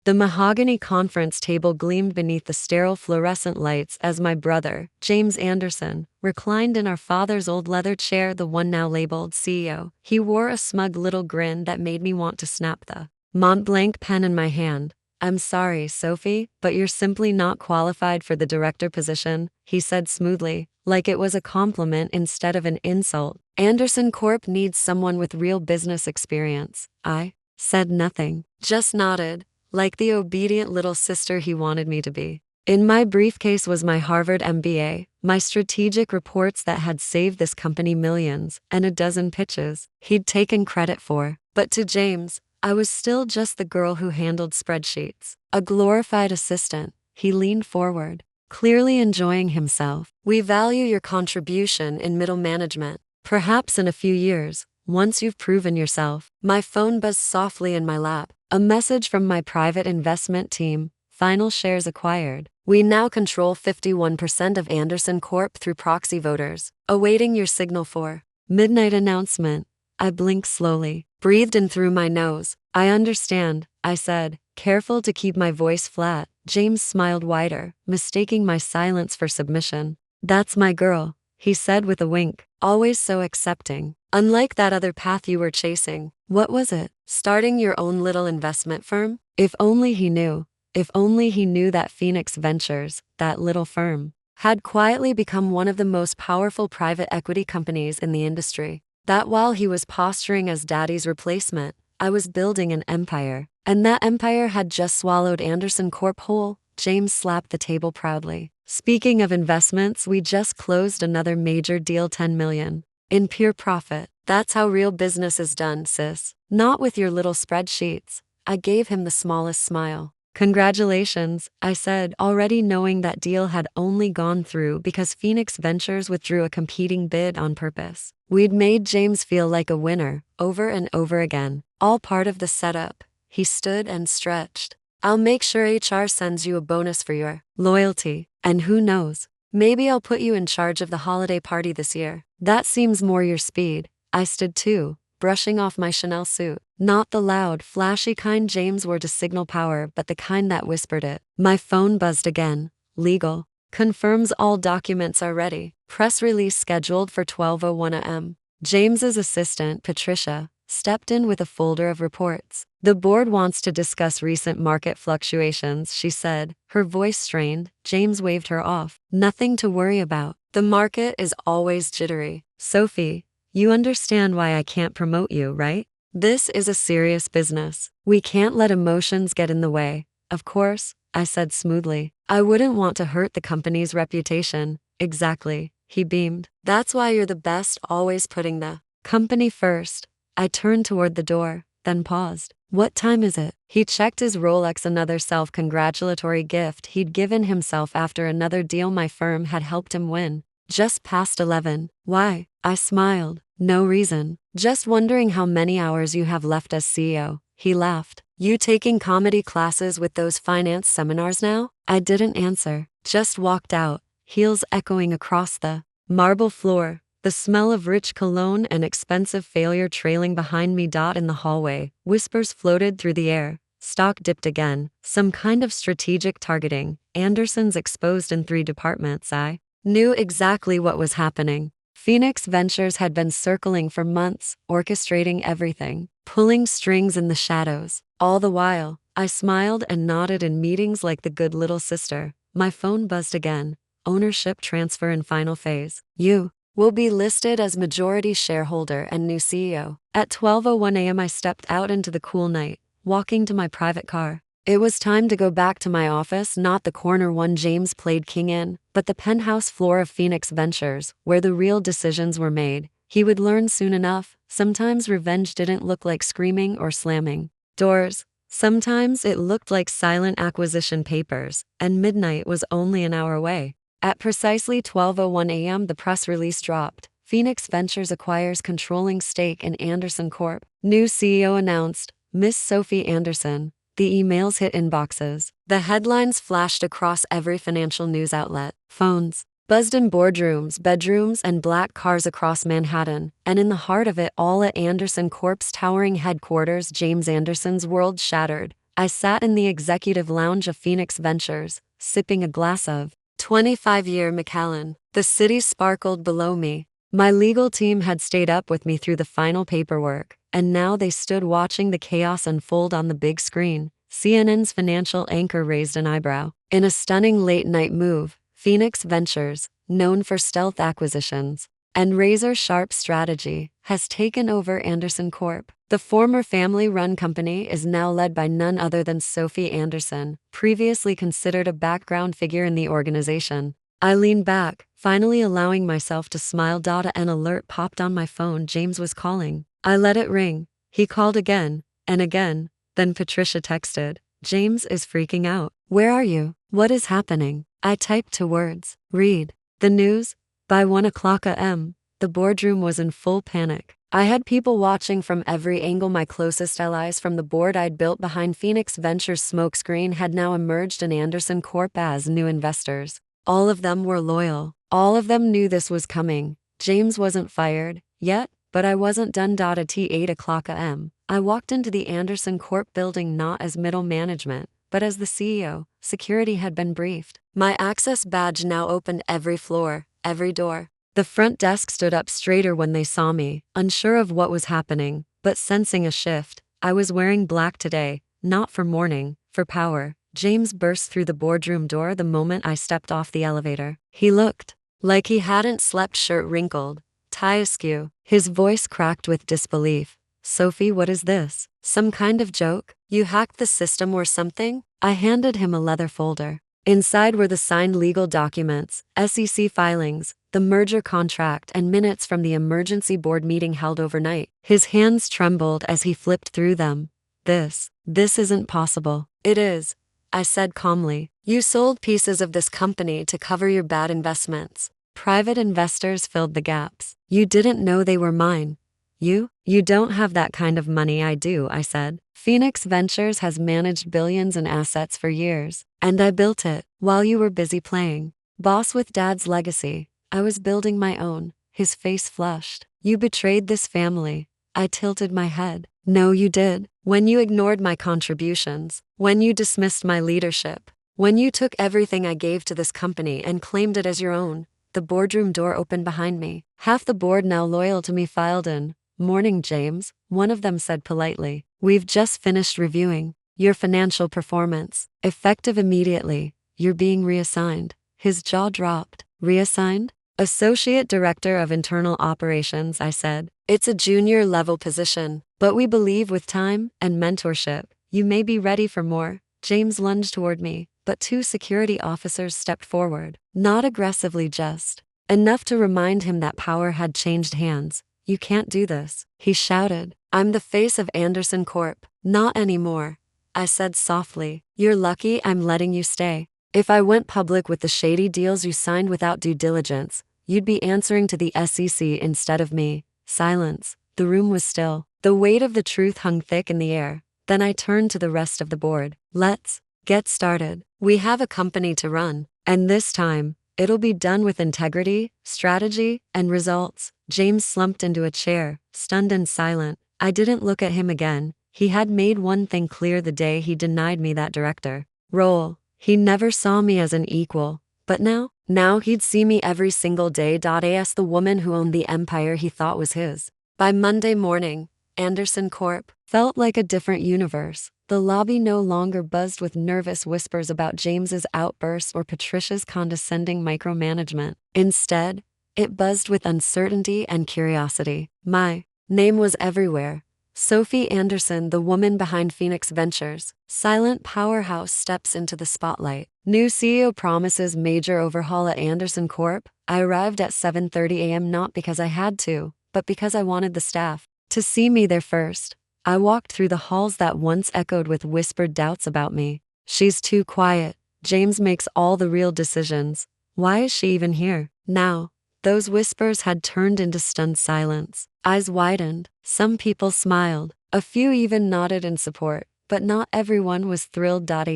The mahogany conference table gleamed beneath the sterile fluorescent lights as my brother, James Anderson, reclined in our father's old leather chair, the one now labeled CEO. He wore a smug little grin that made me want to snap the Mont Blanc pen in my hand. "I'm sorry, Sophie, but you're simply not qualified for the director position," he said smoothly, like it was a compliment instead of an insult. "Anderson Corp needs someone with real business experience." I said nothing, just nodded, like the obedient little sister he wanted me to be. In my briefcase was my Harvard MBA, my strategic reports that had saved this company millions, and a dozen pitches he'd taken credit for. But to James, I was still just the girl who handled spreadsheets, a glorified assistant. He leaned forward, clearly enjoying himself. "We value your contribution in middle management. Perhaps in a few years, once you've proven yourself." My phone buzzed softly in my lap. A message from my private investment team. "Final shares acquired. We now control 51% of Anderson Corp through proxy voters. Awaiting your signal for midnight announcement." I blinked slowly, breathed in through my nose. "I understand," I said, careful to keep my voice flat. James smiled wider, mistaking my silence for submission. "That's my girl," he said with a wink. "Always so accepting. Unlike that other path you were chasing." What was it? Starting your own little investment firm? If only he knew. If only he knew that Phoenix Ventures, that little firm, had quietly become one of the most powerful private equity companies in the industry. That while he was posturing as daddy's replacement, I was building an empire. And that empire had just swallowed Anderson Corp whole. James slapped the table proudly. "Speaking of investments, we just closed another major deal, 10 million. In pure profit. That's how real business is done, sis. Not with your little spreadsheets." I gave him the smallest smile. "Congratulations," I said, already knowing that deal had only gone through because Phoenix Ventures withdrew a competing bid on purpose. We'd made James feel like a winner, over and over again. All part of the setup. He stood and stretched. "I'll make sure HR sends you a bonus for your loyalty. And who knows, maybe I'll put you in charge of the holiday party this year." "That seems more your speed." I stood too, brushing off my Chanel suit. Not the loud, flashy kind James wore to signal power, but the kind that whispered it. My phone buzzed again. "Legal. Confirms all documents are ready. Press release scheduled for 12:01 a.m. James's assistant, Patricia, stepped in with a folder of reports. "The board wants to discuss recent market fluctuations," she said, her voice strained. James waved her off. "Nothing to worry about. The market is always jittery. Sophie, you understand why I can't promote you, right? This is a serious business. We can't let emotions get in the way." "Of course," I said smoothly. "I wouldn't want to hurt the company's reputation." "Exactly," he beamed. "That's why you're the best, always putting the company first." I turned toward the door, then paused. "What time is it?" He checked his Rolex, another self-congratulatory gift he'd given himself after another deal my firm had helped him win. "Just past 11. Why?" I smiled. "No reason. Just wondering how many hours you have left as CEO." He laughed. "You taking comedy classes with those finance seminars now?" I didn't answer, just walked out, heels echoing across the marble floor, the smell of rich cologne and expensive failure trailing behind me. In the hallway, whispers floated through the air. Stock dipped again. Some kind of strategic targeting. Anderson's exposed in 3 departments. I knew exactly what was happening. Phoenix Ventures had been circling for months, orchestrating everything, pulling strings in the shadows. All the while, I smiled and nodded in meetings like the good little sister. My phone buzzed again. "Ownership transfer in final phase. You will be listed as majority shareholder and new CEO." At 12:01 a.m. I stepped out into the cool night, walking to my private car. It was time to go back to my office, not the corner one James played king in, but the penthouse floor of Phoenix Ventures, where the real decisions were made. He would learn soon enough. Sometimes revenge didn't look like screaming or slamming doors. Sometimes it looked like silent acquisition papers, and midnight was only an hour away. At precisely 12:01 a.m. the press release dropped. Phoenix Ventures acquires controlling stake in Anderson Corp. New CEO announced, Miss Sophie Anderson. The emails hit inboxes. The headlines flashed across every financial news outlet. Phones buzzed in boardrooms, bedrooms, and black cars across Manhattan. And in the heart of it all, at Anderson Corp's towering headquarters, James Anderson's world shattered. I sat in the executive lounge of Phoenix Ventures, sipping a glass of 25-year Macallan. The city sparkled below me. My legal team had stayed up with me through the final paperwork, and now they stood watching the chaos unfold on the big screen. CNN's financial anchor raised an eyebrow. In a stunning late-night move, Phoenix Ventures, known for stealth acquisitions and razor-sharp strategy, has taken over Anderson Corp. The former family-run company is now led by none other than Sophie Anderson, previously considered a background figure in the organization. I leaned back, finally allowing myself to smile. An alert popped on my phone. James was calling. I let it ring. He called again, and again. Then Patricia texted, "James is freaking out. Where are you? What is happening?" I typed 2 words. "Read the news." By 1 a.m., the boardroom was in full panic. I had people watching from every angle. My closest allies from the board I'd built behind Phoenix Ventures' smokescreen had now emerged in Anderson Corp as new investors. All of them were loyal. All of them knew this was coming. James wasn't fired yet, but I wasn't done. At 8 a.m., I walked into the Anderson Corp building not as middle management, but as the CEO. Security had been briefed. My access badge now opened every floor, every door. The front desk stood up straighter when they saw me, unsure of what was happening, but sensing a shift. I was wearing black today, not for mourning, for power. James burst through the boardroom door the moment I stepped off the elevator. He looked like he hadn't slept, shirt wrinkled, tie askew. His voice cracked with disbelief. "Sophie, what is this? Some kind of joke? You hacked the system or something?" I handed him a leather folder. Inside were the signed legal documents, SEC filings, the merger contract, and minutes from the emergency board meeting held overnight. His hands trembled as he flipped through them. This isn't possible." "It is," I said calmly. "You sold pieces of this company to cover your bad investments. Private investors filled the gaps. You didn't know they were mine. You don't have that kind of money." "I do," I said. "Phoenix Ventures has managed billions in assets for years, and I built it while you were busy playing boss with Dad's legacy. I was building my own." His face flushed. "You betrayed this family." I tilted my head. "No, you did. When you ignored my contributions, when you dismissed my leadership, when you took everything I gave to this company and claimed it as your own." The boardroom door opened behind me. Half the board, now loyal to me, filed in. "Morning, James," one of them said politely. "We've just finished reviewing your financial performance. Effective immediately, you're being reassigned." His jaw dropped. "Reassigned?" "Associate Director of Internal Operations," I said. "It's a junior-level position, but we believe with time and mentorship, you may be ready for more." James lunged toward me, but 2 security officers stepped forward. Not aggressively, just enough to remind him that power had changed hands. "You can't do this," he shouted. "I'm the face of Anderson Corp." "Not anymore," I said softly. "You're lucky I'm letting you stay. If I went public with the shady deals you signed without due diligence, you'd be answering to the SEC instead of me." Silence. The room was still. The weight of the truth hung thick in the air. Then I turned to the rest of the board. "Let's get started. We have a company to run, and this time, it'll be done with integrity, strategy, and results." James slumped into a chair, stunned and silent. I didn't look at him again. He had made one thing clear the day he denied me that director role. He never saw me as an equal. But now he'd see me every single day. As the woman who owned the empire he thought was his. By Monday morning, Anderson Corp felt like a different universe. The lobby no longer buzzed with nervous whispers about James's outbursts or Patricia's condescending micromanagement. Instead, it buzzed with uncertainty and curiosity. My name was everywhere. Sophie Anderson, the woman behind Phoenix Ventures. Silent powerhouse steps into the spotlight. New CEO promises major overhaul at Anderson Corp. I arrived at 7:30 a.m. not because I had to, but because I wanted the staff to see me there first. I walked through the halls that once echoed with whispered doubts about me. "She's too quiet. James makes all the real decisions. Why is she even here?" Now, those whispers had turned into stunned silence. Eyes widened. Some people smiled. A few even nodded in support, but not everyone was thrilled. At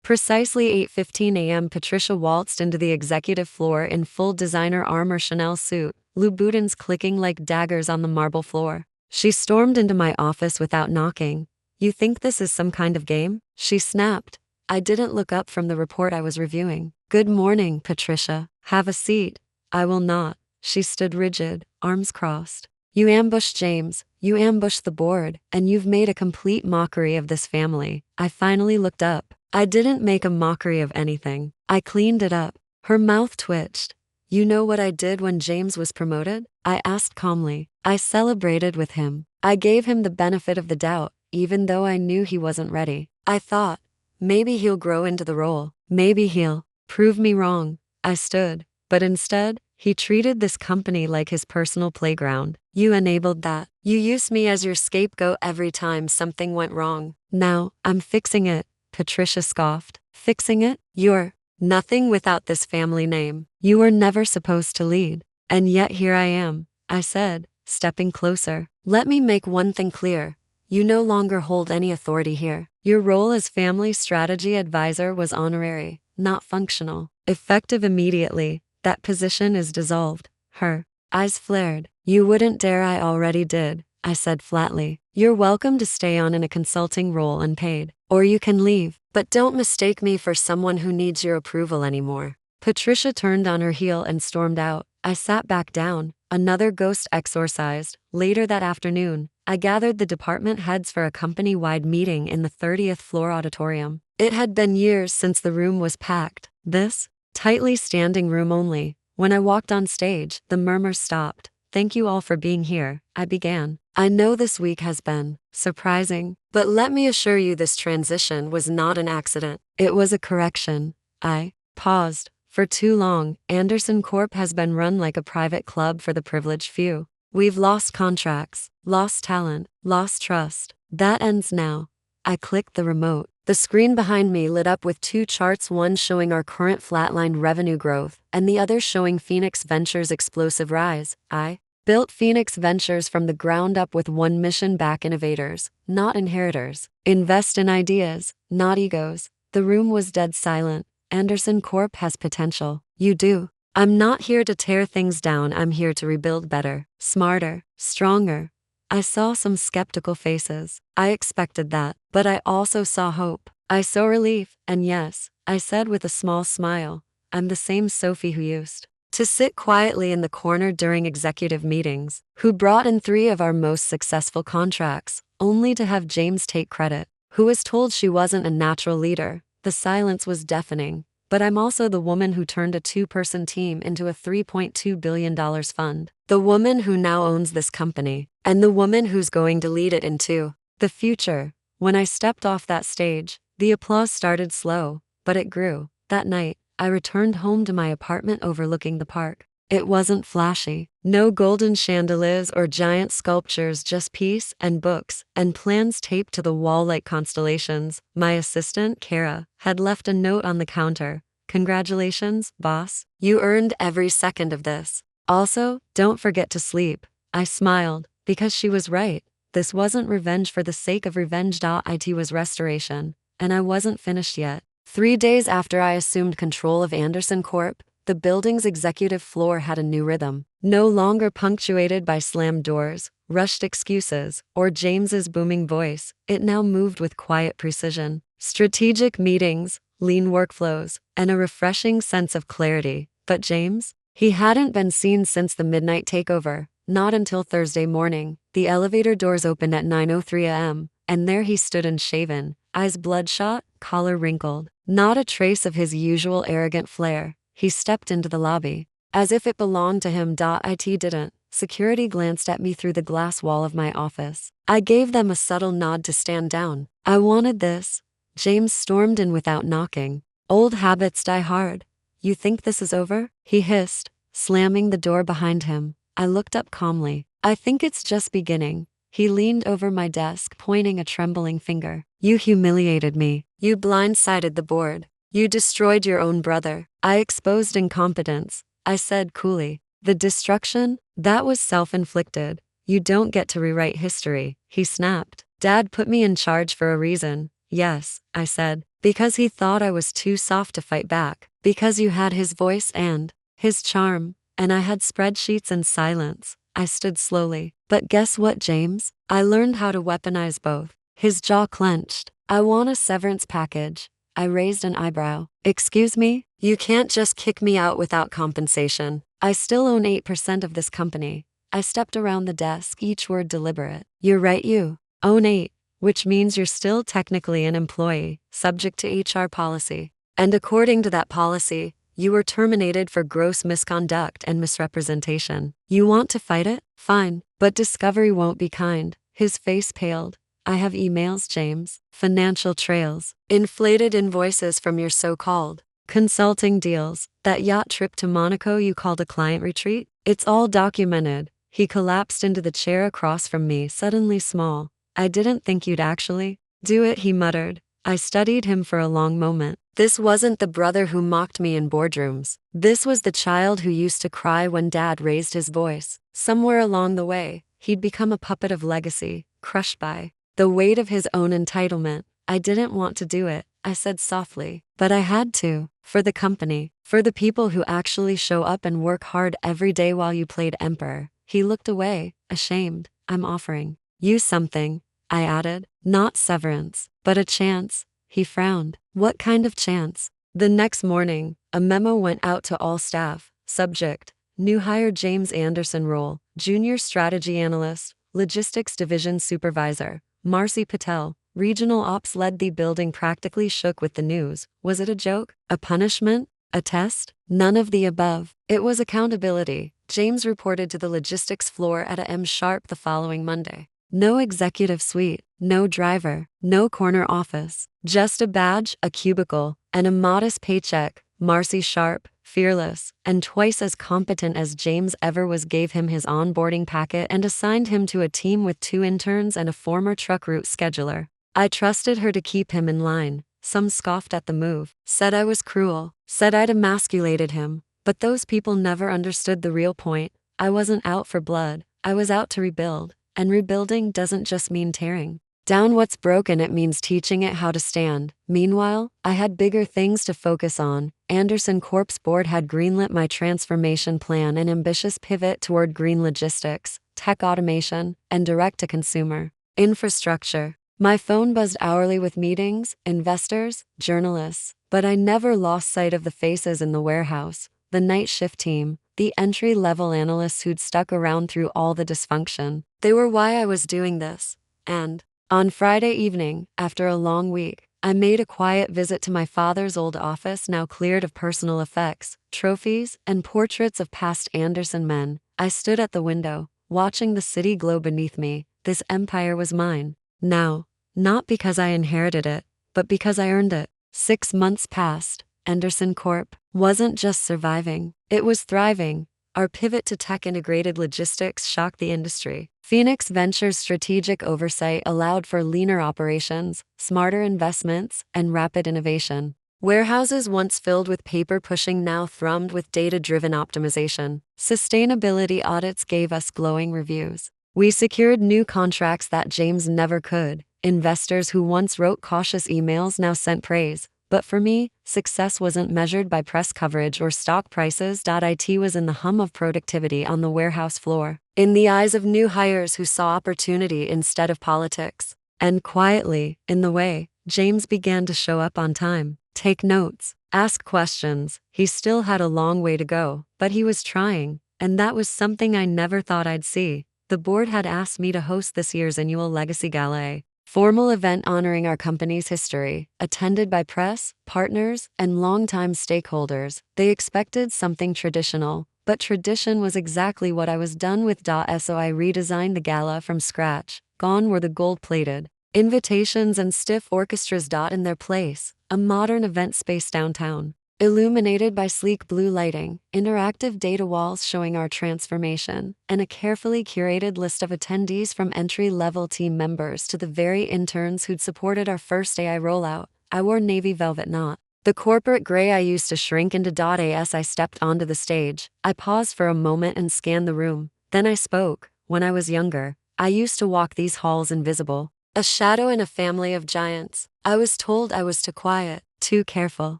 precisely 8:15 a.m., Patricia waltzed into the executive floor in full designer armor Chanel suit, Louboutins clicking like daggers on the marble floor. She stormed into my office without knocking. "You think this is some kind of game?" she snapped. I didn't look up from the report I was reviewing. Good morning, Patricia. Have a seat. I will not. She stood rigid, arms crossed. You ambushed James, you ambushed the board, and you've made a complete mockery of this family. I finally looked up. I didn't make a mockery of anything. I cleaned it up. Her mouth twitched. You know what I did when James was promoted? I asked calmly. I celebrated with him. I gave him the benefit of the doubt, even though I knew he wasn't ready. I thought, maybe he'll grow into the role. Maybe he'll prove me wrong. I stood. But instead, he treated this company like his personal playground. You enabled that. You used me as your scapegoat every time something went wrong. Now, I'm fixing it, Patricia scoffed. Fixing it? You're nothing without this family name. You were never supposed to lead. And yet here I am, I said, stepping closer. Let me make one thing clear. You no longer hold any authority here. Your role as family strategy advisor was honorary, not functional. Effective immediately, that position is dissolved. Her eyes flared. You wouldn't dare. I already did, I said flatly. You're welcome to stay on in a consulting role unpaid. Or you can leave. But don't mistake me for someone who needs your approval anymore. Patricia turned on her heel and stormed out. I sat back down, another ghost exorcised. Later that afternoon, I gathered the department heads for a company-wide meeting in the 30th floor auditorium. It had been years since the room was packed. This tightly standing room only. When I walked on stage, the murmurs stopped. Thank you all for being here, I began. I know this week has been surprising, but let me assure you this transition was not an accident. It was a correction. I paused. For too long, Anderson Corp has been run like a private club for the privileged few. We've lost contracts, lost talent, lost trust. That ends now. I clicked the remote. The screen behind me lit up with two charts, one showing our current flatlined revenue growth, and the other showing Phoenix Ventures' explosive rise. I built Phoenix Ventures from the ground up with one mission: back innovators, not inheritors. Invest in ideas, not egos. The room was dead silent. Anderson Corp has potential. You do. I'm not here to tear things down. I'm here to rebuild better, smarter, stronger. I saw some skeptical faces. I expected that, but I also saw hope. I saw relief, and yes, I said with a small smile, I'm the same Sophie who used to sit quietly in the corner during executive meetings, who brought in 3 of our most successful contracts, only to have James take credit, who was told she wasn't a natural leader. The silence was deafening. But I'm also the woman who turned a 2-person team into a $3.2 billion fund. The woman who now owns this company. And the woman who's going to lead it into the future. When I stepped off that stage, the applause started slow, but it grew. That night, I returned home to my apartment overlooking the park. It wasn't flashy. No golden chandeliers or giant sculptures, just peace and books and plans taped to the wall like constellations. My assistant, Kara, had left a note on the counter. Congratulations, boss. You earned every second of this. Also, don't forget to sleep. I smiled, because she was right. This wasn't revenge for the sake of revenge. It was restoration. And I wasn't finished yet. 3 days after I assumed control of Anderson Corp., the building's executive floor had a new rhythm, no longer punctuated by slammed doors, rushed excuses, or James's booming voice. It now moved with quiet precision, strategic meetings, lean workflows, and a refreshing sense of clarity. But James? He hadn't been seen since the midnight takeover, not until Thursday morning. The elevator doors opened at 9:03 a.m., and there he stood unshaven, eyes bloodshot, collar wrinkled. Not a trace of his usual arrogant flair. He stepped into the lobby, as if it belonged to him. It didn't. Security glanced at me through the glass wall of my office. I gave them a subtle nod to stand down. I wanted this. James stormed in without knocking. Old habits die hard. You think this is over? He hissed, slamming the door behind him. I looked up calmly. I think it's just beginning. He leaned over my desk, pointing a trembling finger. You humiliated me. You blindsided the board. You destroyed your own brother. I exposed incompetence, I said coolly. The destruction? That was self-inflicted. You don't get to rewrite history, he snapped. Dad put me in charge for a reason. Yes, I said. Because he thought I was too soft to fight back. Because you had his voice and his charm, and I had spreadsheets and silence. I stood slowly. But guess what, James? I learned how to weaponize both. His jaw clenched. I want a severance package. I raised an eyebrow. Excuse me? You can't just kick me out without compensation. I still own 8% of this company. I stepped around the desk, each word deliberate. You're right, you own 8, which means you're still technically an employee, subject to HR policy. And according to that policy, you were terminated for gross misconduct and misrepresentation. You want to fight it? Fine, but Discovery won't be kind. His face paled. I have emails, James, financial trails, inflated invoices from your so-called consulting deals, that yacht trip to Monaco you called a client retreat. It's all documented. He collapsed into the chair across from me, suddenly small. I didn't think you'd actually do it, he muttered. I studied him for a long moment. This wasn't the brother who mocked me in boardrooms. This was the child who used to cry when Dad raised his voice. Somewhere along the way, he'd become a puppet of legacy, crushed by the weight of his own entitlement. I didn't want to do it, I said softly, but I had to. For the company, for the people who actually show up and work hard every day while you played emperor. He looked away, ashamed. I'm offering you something, I added. Not severance, but a chance. He frowned. What kind of chance? The next morning, a memo went out to all staff. Subject: new hire James Anderson role, Junior Strategy Analyst, Logistics Division Supervisor. Marcy Patel, Regional Ops led. The building practically shook with the news. Was it a joke? A punishment? A test? None of the above. It was accountability. James reported to the logistics floor at a M sharp the following Monday. No executive suite, no driver, no corner office, just a badge, a cubicle, and a modest paycheck. Marcy Sharp, fearless, and twice as competent as James ever was, gave him his onboarding packet and assigned him to a team with 2 interns and a former truck route scheduler. I trusted her to keep him in line. Some scoffed at the move, said I was cruel, said I'd emasculated him, but those people never understood the real point. I wasn't out for blood, I was out to rebuild. And rebuilding doesn't just mean tearing down what's broken, it means teaching it how to stand. Meanwhile, I had bigger things to focus on. Anderson Corp's board had greenlit my transformation plan, an ambitious pivot toward green logistics, tech automation, and direct-to-consumer infrastructure. My phone buzzed hourly with meetings, investors, journalists, but I never lost sight of the faces in the warehouse, the night shift team, the entry-level analysts who'd stuck around through all the dysfunction. They were why I was doing this. And on Friday evening, after a long week, I made a quiet visit to my father's old office, now cleared of personal effects, trophies, and portraits of past Anderson men. I stood at the window, watching the city glow beneath me. This empire was mine. Now, not because I inherited it, but because I earned it. 6 months passed. Anderson Corp wasn't just surviving, it was thriving. Our pivot to tech-integrated logistics shocked the industry. Phoenix Ventures' strategic oversight allowed for leaner operations, smarter investments, and rapid innovation. Warehouses once filled with paper pushing now thrummed with data-driven optimization. Sustainability audits gave us glowing reviews. We secured new contracts that James never could. Investors who once wrote cautious emails now sent praise. But for me, success wasn't measured by press coverage or stock prices. It was in the hum of productivity on the warehouse floor, in the eyes of new hires who saw opportunity instead of politics. And quietly, in the way, James began to show up on time, take notes, ask questions. He still had a long way to go, but he was trying, and that was something I never thought I'd see. The board had asked me to host this year's annual Legacy Gala, formal event honoring our company's history, attended by press, partners, and longtime stakeholders. They expected something traditional, but tradition was exactly what I was done with. So I redesigned the gala from scratch. Gone were the gold-plated invitations and stiff orchestras. In their place, a modern event space downtown, illuminated by sleek blue lighting, interactive data walls showing our transformation, and a carefully curated list of attendees from entry-level team members to the very interns who'd supported our first AI rollout. I wore navy velvet, not the corporate gray I used to shrink into. As I stepped onto the stage, I paused for a moment and scanned the room. Then I spoke. When I was younger, I used to walk these halls invisible, a shadow in a family of giants. I was told I was too quiet, too careful,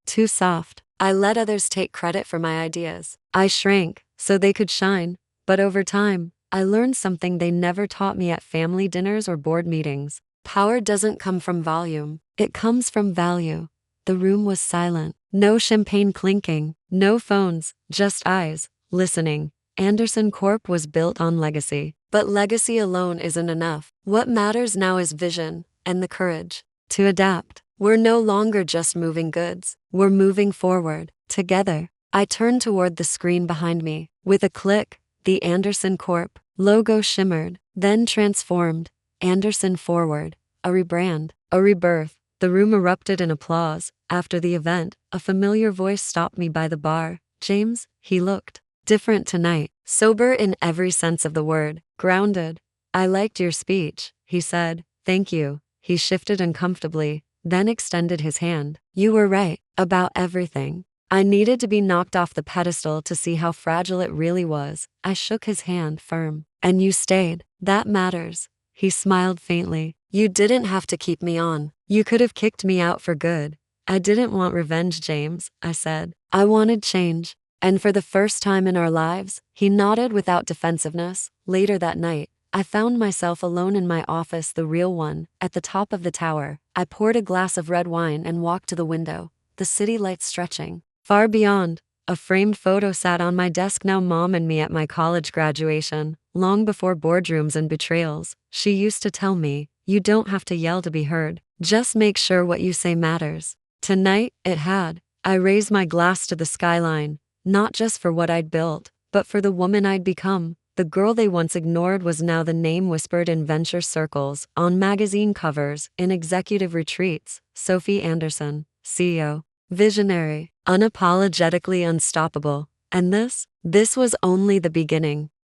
too soft. I let others take credit for my ideas. I shrank so they could shine. But over time, I learned something they never taught me at family dinners or board meetings. Power doesn't come from volume, it comes from value. The room was silent. No champagne clinking, no phones, just eyes, listening. Anderson Corp was built on legacy. But legacy alone isn't enough. What matters now is vision and the courage to adapt. We're no longer just moving goods, we're moving forward, together. I turned toward the screen behind me. With a click, the Anderson Corp logo shimmered, then transformed. Anderson Forward, a rebrand, a rebirth. The room erupted in applause. After the event, a familiar voice stopped me by the bar. James, he looked different tonight, sober in every sense of the word, grounded. I liked your speech, he said. Thank you. He shifted uncomfortably, then extended his hand. You were right about everything. I needed to be knocked off the pedestal to see how fragile it really was. I shook his hand firm. And you stayed. That matters. He smiled faintly. You didn't have to keep me on. You could have kicked me out for good. I didn't want revenge, James, I said. I wanted change. And for the first time in our lives, he nodded without defensiveness. Later that night, I found myself alone in my office, the real one, at the top of the tower. I poured a glass of red wine and walked to the window, the city lights stretching. Far beyond, a framed photo sat on my desk, now Mom and me at my college graduation. Long before boardrooms and betrayals, she used to tell me, you don't have to yell to be heard. Just make sure what you say matters. Tonight, it had. I raised my glass to the skyline, not just for what I'd built, but for the woman I'd become. The girl they once ignored was now the name whispered in venture circles, on magazine covers, in executive retreats. Sophie Anderson, CEO. Visionary, unapologetically unstoppable. And this was only the beginning.